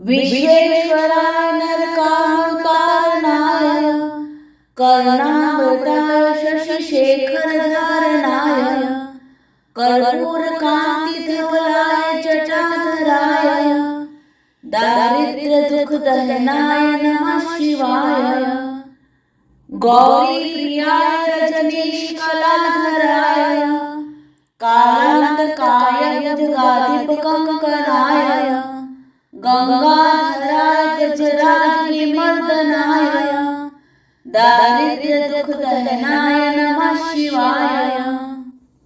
विश्वेश्वराय नरकावतारणाय कर्णावतार शशिशेखरधारणाय कर्पूरकान्तिधवलाय जटाधराय दारिद्र्यदुःखदहनाय नमः शिवाय गौरीप्रियाय रजनीशकलाधराय कालान्तकाय भुजगाधिपकङ्कणाय गंगाधराय गजराजनिमर्दनाय दारिद्र्यदुःखदहनाय नमः शिवाय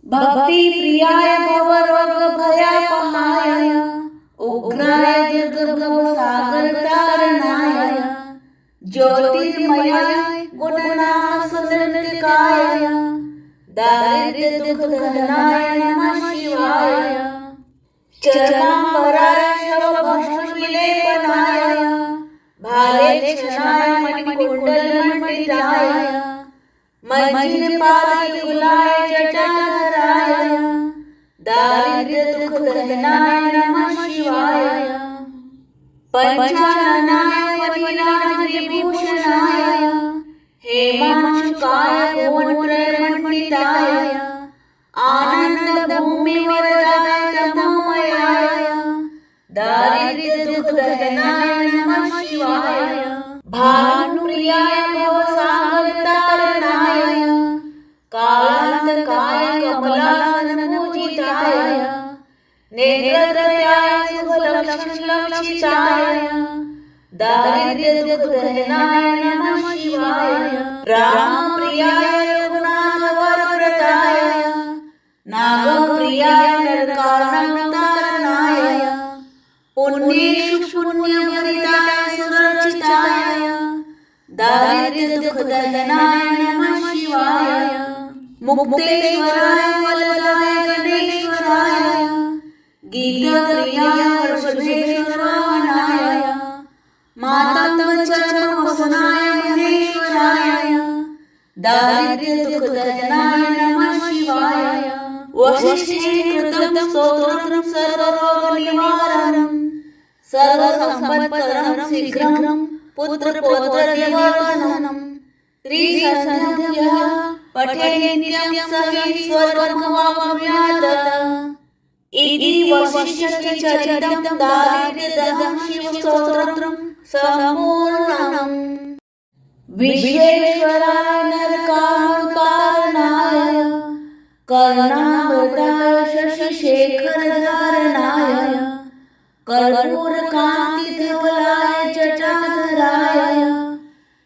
भक्तिप्रियाय भवरोगभयापहाय उग्राय दुर्गभवसागरतारणाय ज्योतिर्मयाय गुणनामसुन्दरनिकाय दारिद्र्यदुःखदहनाय नमः शिवाय चरणाम्बराय शवभस्मविलेपनाय भालेक्षणाय मणिकुण्डलमण्डिताय मञ्जीरपादयुगलाय जटाधराय दारिद्र्यदुःखदहनाय नमः शिवाय पंचाननाय परिणामविभूषणाय हेमांशुकाय भुवनत्रयमण्डिताय आनन्दभूमिवरदाय तमोमयाय दारिद्र्यदुःखदहनाय नमः शिवाय भानुप्रियाय भवसागरतारणाय कालान्तकाय कमलासनपूजिताय नेत्रत्रयाय शुभलक्ष्मीलक्षिताय दारिद्र्यदुःखदहनाय नमः शिवाय रामप्रियाय रघुनाथवरप्रदाय नागप्रियाय नरकावतारणाय पुण्येषु पुण्यभरिताय सुरक्षिताय दारिद्र्यदुःखदहनाय नमः शिवाय मुक्तेश्वराय वरदाय गणेश्वराय गीतप्रियाय वृषभेश्वराय मातङ्गचर्मवसनाय महेश्वराय दारिद्र्यदुःखदहनाय नमः शिवाय वसिष्ठेकृतं स्तोत्रं सर्वरोगनिवारणं सर्वसम्पत्करं शीघ्रं पुत्रपौत्रवर्धनं त्रिसन्ध्यः पठेत् नित्यं स हि स्वर्गमवाप्नुयात् इति वसिष्ठचरितं दारिद्र्यदहनं शिवस्तोत्रं सम्पूर्णम्। विश्वेश्वराय नरकावतारणाय कर्णावतार शशिशेखरधारणाय कर्पूरकान्तिधवलाय जटाधराय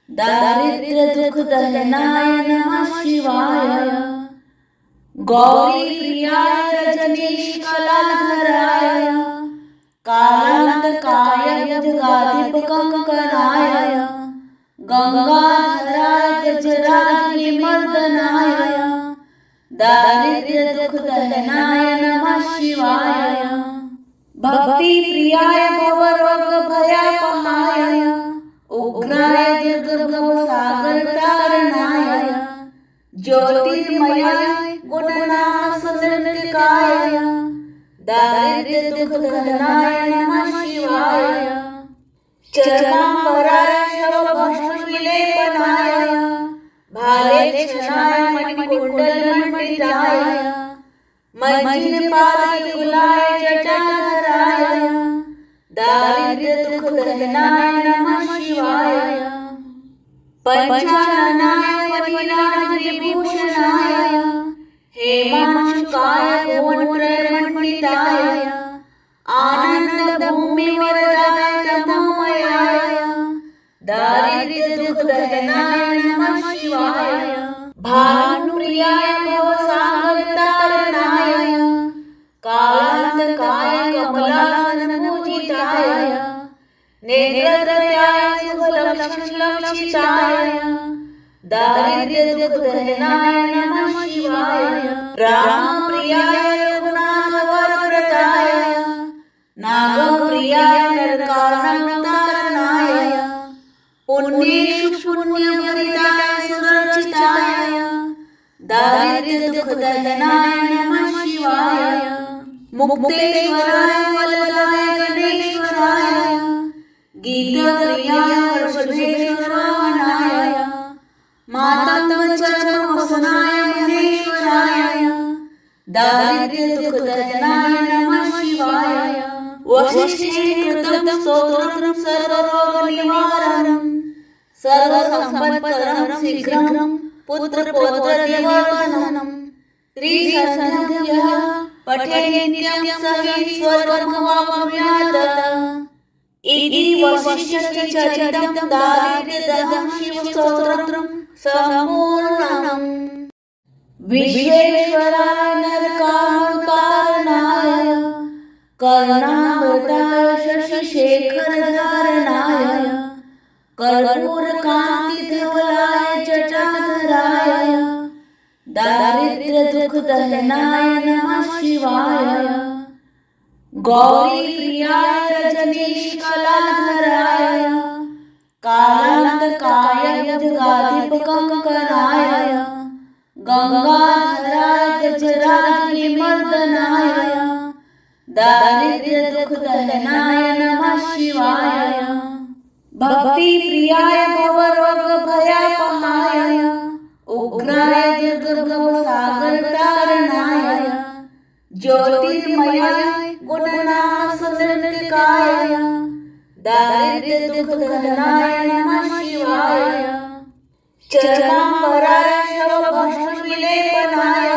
दारिद्र्यदुःखदहनाय नमः शिवाय गौरीप्रियाय रजनीशकलाधराय कालान्तकाय भुजगाधिपकङ्कणाय गंगाधराय गजराजनिमर्दनाय दारिद्र्यदुःखदहनाय नमः शिवाय भक्तिप्रियाय भवरोगभयापहाय उग्राय दुर्गभवसागरतारणाय ज्योतिर्मयाय गुणनामसुन्दरनिकाय दारिद्र्यदुःखदहनाय नमः शिवाय चरणाम्बराय शवभस्मविलेपनाय भालेक्षणाय मणिकुण्डलमण्डिताय मञ्जीरपादयुगलाय जटाधराय दारिद्र्यदुःखदहनाय नमः शिवाय पंचाननाय परिणामविभूषणाय हेमांशुकाय भुवनत्रयमण्डिताय आनन्दभूमिवरदाय तमोमयाय दारिद्र्यदुःखदहनाय नमः शिवाय भानुप्रियाय भवसागरतारणाय कालान्तकाय कमलासनपूजिताय नेत्रत्रयाय शुभलक्ष्मीलक्षिताय दारिद्र्यदुःखदहनाय नमः शिवाय रामप्रियाय रघुनाथवरप्रदाय नागप्रियाय नरकावतारणाय पुण्येषु पुण्यभरिताय सुरक्षिताय दारिद्र्यदुःखदहनाय नमः शिवाय मुक्तेश्वराय वरदाय गणेश्वराय गीतप्रियाय वृषभेश्वराय मातङ्गचर्मवसनाय महेश्वराय दारिद्र्यदुःखदहनाय नमः शिवाय वसिष्ठेकृतं स्तोत्रं सर्वरोगनिवारणं सर्वसम्पत्करं शीघ्रं पुत्रपौत्रदिवर्धनम् त्रिसन्ध्यः पठेत् नित्यं स हि स्वर्गमवाप्नुयात् इति वसिष्ठचरितं दारिद्र्यदहनं शिवस्तोत्रं सम्पूर्णम्। विश्वेश्वराय नरकानुकारणाय कर्णामृताय शशिशेखरधारणाय कर्पूरकान्तिधवलाय जटाधराय दारिद्र्यदुःखदहनाय नमः शिवाय गौरीप्रियाय रजनीशकलाधराय कालान्तकाय जगाधिपकङ्कराय गंगाधराय गजराग्निमर्दनाय दारिद्र्यदुःखदहनाय नमः शिवाय भक्तिप्रियाय भवरोगभयापहाय उग्राय दुर्गभवसागरतारणाय ज्योतिर्मयाय गुणनामसुन्दरनिकाय दारिद्र्यदुःखदहनाय नमः शिवाय चरणाम्बराय शवभस्मविलेपनाय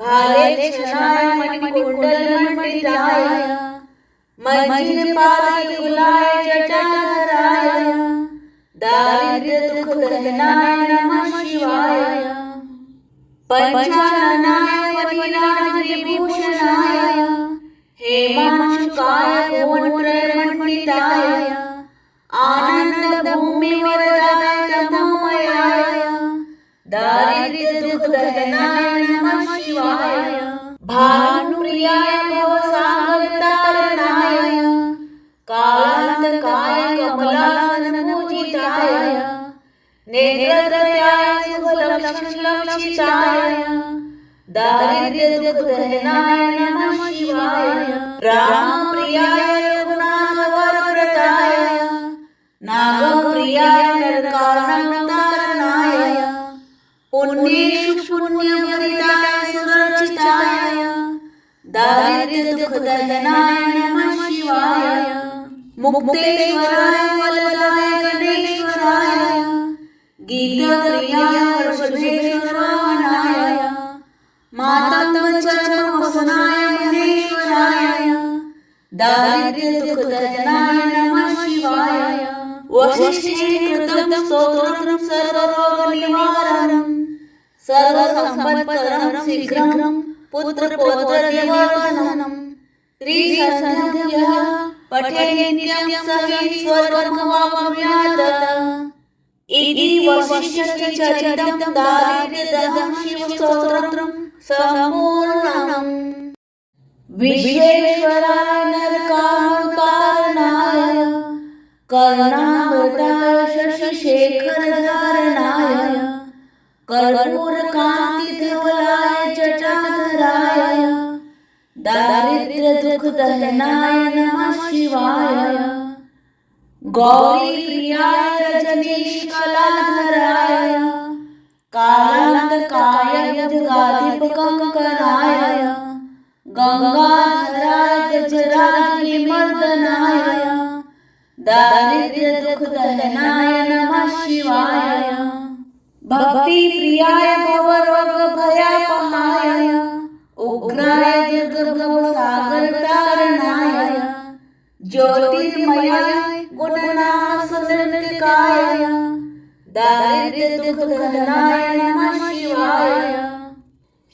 भालेक्षणाय मणिकुण्डलमण्डिताय मञ्जीरपादयुगलाय जटाधराय दारिद्र्यदुःखदहनाय नमः शिवाय पंचाननाय विभूषणाय हेमांशुकाय भुवनत्रयमण्डिताय आनन्दभूमिवरदाय तमोमयाय दारिद्र्यदुःखदहनाय नमः शिवाय भानुप्रियाय भवसागरतारणाय कालान्तकाय कमलासनपूजिताय नेत्रत्रयाय शुभलक्ष्मीलक्षिताय दारिद्र्यदुःखदहनाय नमः शिवाय रामप्रियाय रघुनाथवरव्रताय नागप्रियाय नरकानकारणाय पुण्येषु पुण्यभरिताय सुरक्षिताय दारिद्र्यदुःखदहनाय नमः शिवाय मुक्तेश्वराय वरदाय गणेश्वराय गीतप्रियाय वृषभेश्वराय मातङ्गचर्मवसनाय महेश्वराय दारिद्र्यदुःखदहनाय नमः शिवाय वसिष्ठेकृतं स्तोत्रं सर्वरोगनिवारणं सर्वसम्पत्करं शीघ्रं पुत्रपौत्रदिवर्धनम् त्रिसन्ध्यः पठेत् नित्यं स हि स्वर्गमवाप्नुयात् इति वसिष्ठचरितं दारिद्र्यदहनं शिवस्तोत्रं सम्पूर्णम्। विश्वेश्वराय नरकानुकारणाय कर्णामृताय शशिशेखरधारणाय कर्पूरकान्तिधवलाय जटाधराय दारिद्र्यदुःखदहनाय नमः शिवाय गौरीप्रियाय रजनीशकलाधराय कालान्तकाय जगाधिपकङ्कराय गंगाधराय गजराग्निमर्दनाय दारिद्र्यदुःखदहनाय नमः शिवाय भक्तिप्रियाय भवरोगभयापहाय उग्राय दुर्गभवसागरतारणाय ज्योतिर्मयाय गुणनामसुन्दरनिकाय दारिद्र्यदुःखदहनाय नमः शिवाय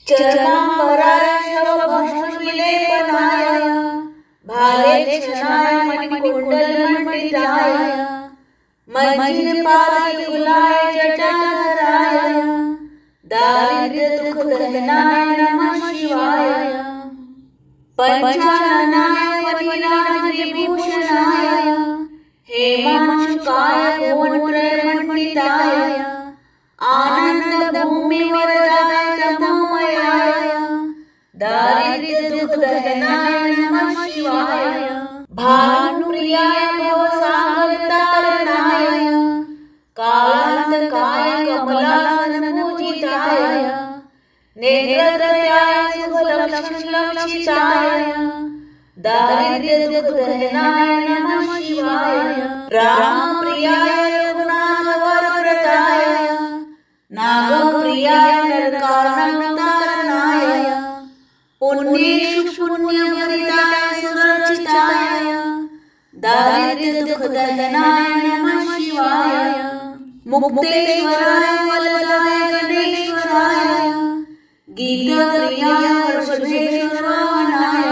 चरणाम्बराय शवभस्मविलेपनाय भालेक्षणाय मणिकुण्डलमण्डिताय मञ्जीरपादयुगलाय जटाधराय दारिद्र्यदुःखदहनाय नमः शिवाय पंचाननाय विभूषणाय हेमांशुकाय भुवनत्रयमण्डिताय आनन्दभूमिवरदाय तमोमयाय दारिद्र्यदुःखदहनाय नमः शिवाय भानुप्रियाय भवसागरतारणाय लक्ष्मीलक्षिताय दारिद्र्यदुःखदहनाय नमः शिवाय रामप्रियाय रघुनाथ वरप्रदाय नागप्रियाय नरकारणकारणाय पुण्येषु पुण्यभरिताय सुरक्षिताय दारिद्र्यदुःखदहनाय नमः शिवाय मुक्तेश्वराय वरदाय गणेश्वराय गीतप्रियाय वृषभेश्वराय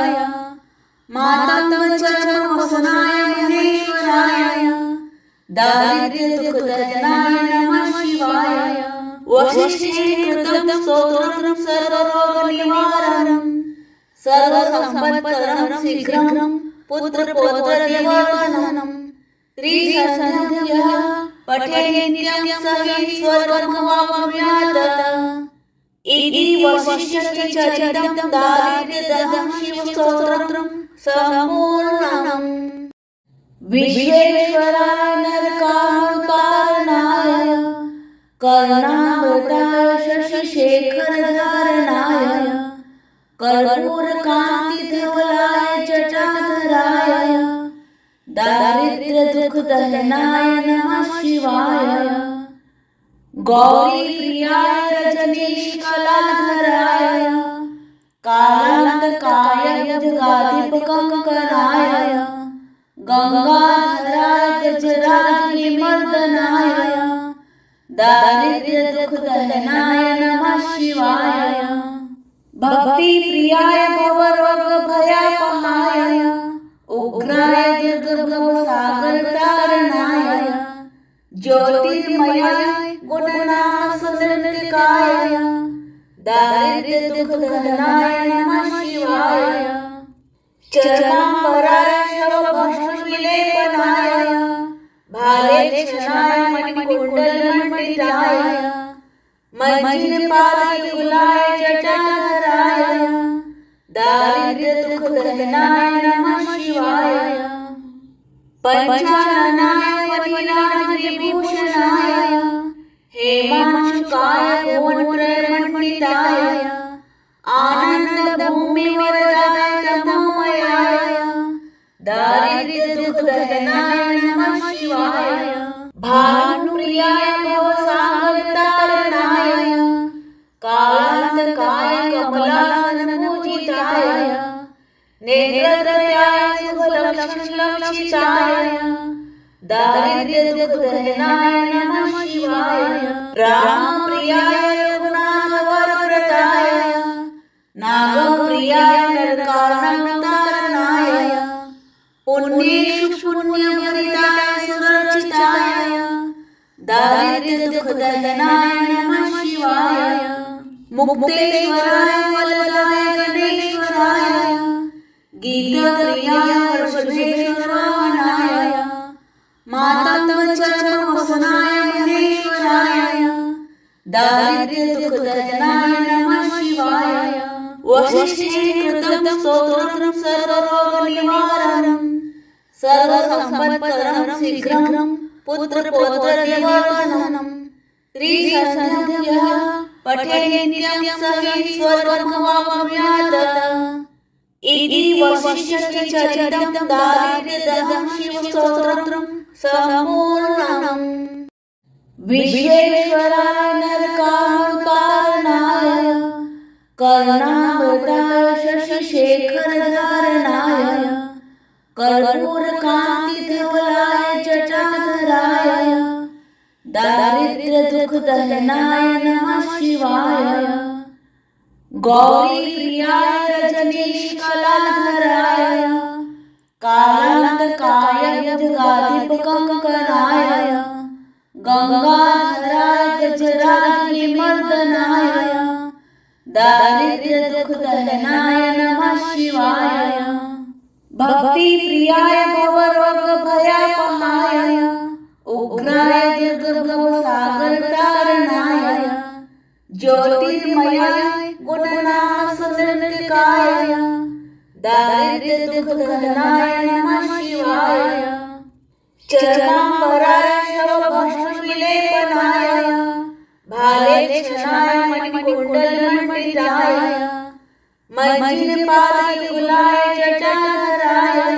मातङ्गचर्मवसनाय महेश्वराय दारिद्र्यदुःखदहनाय नमः शिवाय वसिष्ठेकृतं स्तोत्रं सर्वरोगनिवारणं सर्वसम्पत्करं शीघ्रं पुत्रपौत्रदिवर्धनं त्रिसन्ध्यः पठे नित्यं स हि स्वर्गमवाप्नुयात् इति वसिष्ठचरितं दारिद्र्यदहनं शिवस्तोत्रं सम्पूर्णम्। विश्वेश्वराय नरकारणकारणाय कर्णामृताय शशिशेखरधारणाय कर्पूरकान्तिधवलाय जटाधराय दारिद्र्यदुःखदहनाय नमः शिवाय गौरीप्रियाय रजनीशकलाधराय कालान्तकाय भुजगाधिपकङ्कराय गंगाधराय गजराजनिमर्दनाय दारिद्र्यदुःखदहनाय नमः शिवाय भक्तिप्रियाय भवरोगभयापहाय उग्राय दुर्गभवसागरतारणाय ज्योतिर्मयाय गुणनामसुन्दरनिकाय दारिद्र्यदुःखदहनाय नमः शिवाय चर्माम्बराय शवभस्मविलेपनाय भालेक्षणाय मणिकुण्डलमण्डिताय मञ्जीरपादयुगलाय जटाधराय दारिद्र्यदुःखदहनाय नमः शिवाय पंचाननाय वनिनादविभूषणाय हेमांशुकाय भुवनत्रयमण्डिताय आनन्दभूमिवरदाय तमोमयाय दारिद्र्यदुःखदहनाय नमः शिवाय भानुप्रियाय भवसागरतारणाय कालान्तकाय कमलासनपूजिताय नेत्रत्रयाय शुभलक्ष्मीलक्षिताय दारिद्र्यदुःखदहनाय नमः शिवाय रामप्रियाय रघुनाथ वरप्रदाय नागप्रियाय नरकारणकारणाय पुण्येषु पुण्यभरिताय सुरक्षिताय दारिद्र्यदुःखदहनाय नमः शिवाय मुक्तेश्वराय वरदाय गणेश्वराय गीतप्रियाय वृषभेश्वराय मातङ्गचर्मवसनाय महेश्वराय दारिद्र्यदुःखदहनाय नमः शिवाय वसिष्ठेकृतं स्तोत्रं सर्वरोगनिवारणं सर्वसम्पत्करं शीघ्रं पुत्रपौत्रदिवर्धनं त्रिसन्ध्यः पठे नित्यं स हि स्वर्गमवाप्नुयात् इति वसिष्ठचरितं दारिद्र्यदहनं शिवस्तोत्रं सम्पूर्णम्। विश्वेश्वराय नरकारणकारणाय कर्णामृताय शशिशेखरधारणाय कर्पूरकान्तिधवलाय जटाधराय दारिद्र्यदुःखदहनाय नमः शिवाय गौरीप्रियाय रजनीशकलाधराय कालान्तकाय भुजगाधिपकङ्कराय गंगाधराय गजराजनिमर्दनाय दारिद्र्यदुःखदहनाय नमः शिवाय भक्तिप्रियाय भवरोगभयापहाय उग्राय दुर्गभवसागरतारणाय ज्योतिर्मयाय गुणनामसुन्दरनिकाय दारिद्र्यदुःखदहनाय नमः शिवाय चर्माम्बराय शवभस्मविलेपनाय भालेक्षणाय मणिकुण्डलमण्डिताय मजिलपादयुगलाय जटाधराय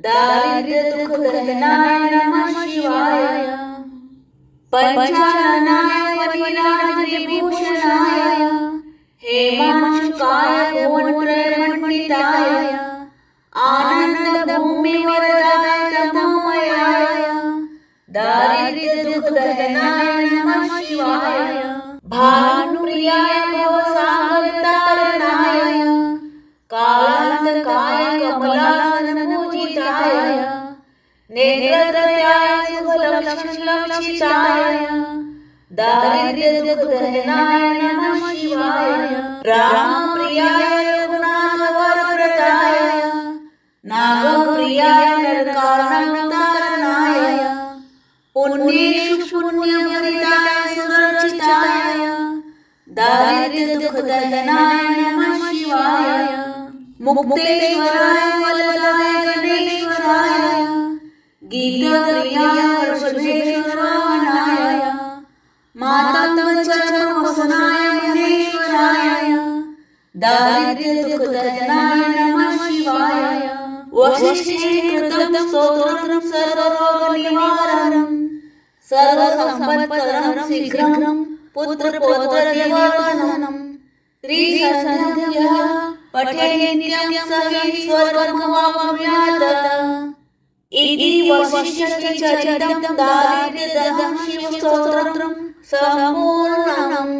दारिद्र्य दुःख दहनाय नमः शिवाय पंचाननाय वनिराजविभूषणाय हेमांशुकाय भुवनत्रयमण्डिताय आनन्दभूमिवरदाय तमोमयाय दारिद्र्य दुःख दहनाय नमः शिवाय भानुप्रियाय भवसागरतारणाय कालान्तकाय कमलासनपूजिताय नेत्रत्रयाय शुभलक्षणलक्षिताय दारिद्र्य दुःख दहनाय नमः शिवाय रामप्रियाय रघुनाथवरव्रताय नागप्रियाय नरकारणतारणाय पुण्येषु पुण्यभरिताय सुरक्षिताय दारिद्र्य दुःख दहनाय नमः शिवाय मुक्तेश्वराय वरदाय गणेश्वराय गीतप्रियाय वृषभेश्वराय मातङ्गचर्मवसनाय महेश्वराय दारिद्र्य दुःख दहनाय नमः शिवाय वसिष्ठे कृतं स्तोत्रं सर्वरोगनिवारणं सर्वसम्पत्करं शीघ्रं पुत्रपौत्रनिवर्धनं त्रिसन्ध्यः पठेत् नित्यं स हि स्वर्गमवाप्नुयात् इति वसिष्ठचरितं दारिद्र्यदहनं शिवस्तोत्रं सम्पूर्णम्।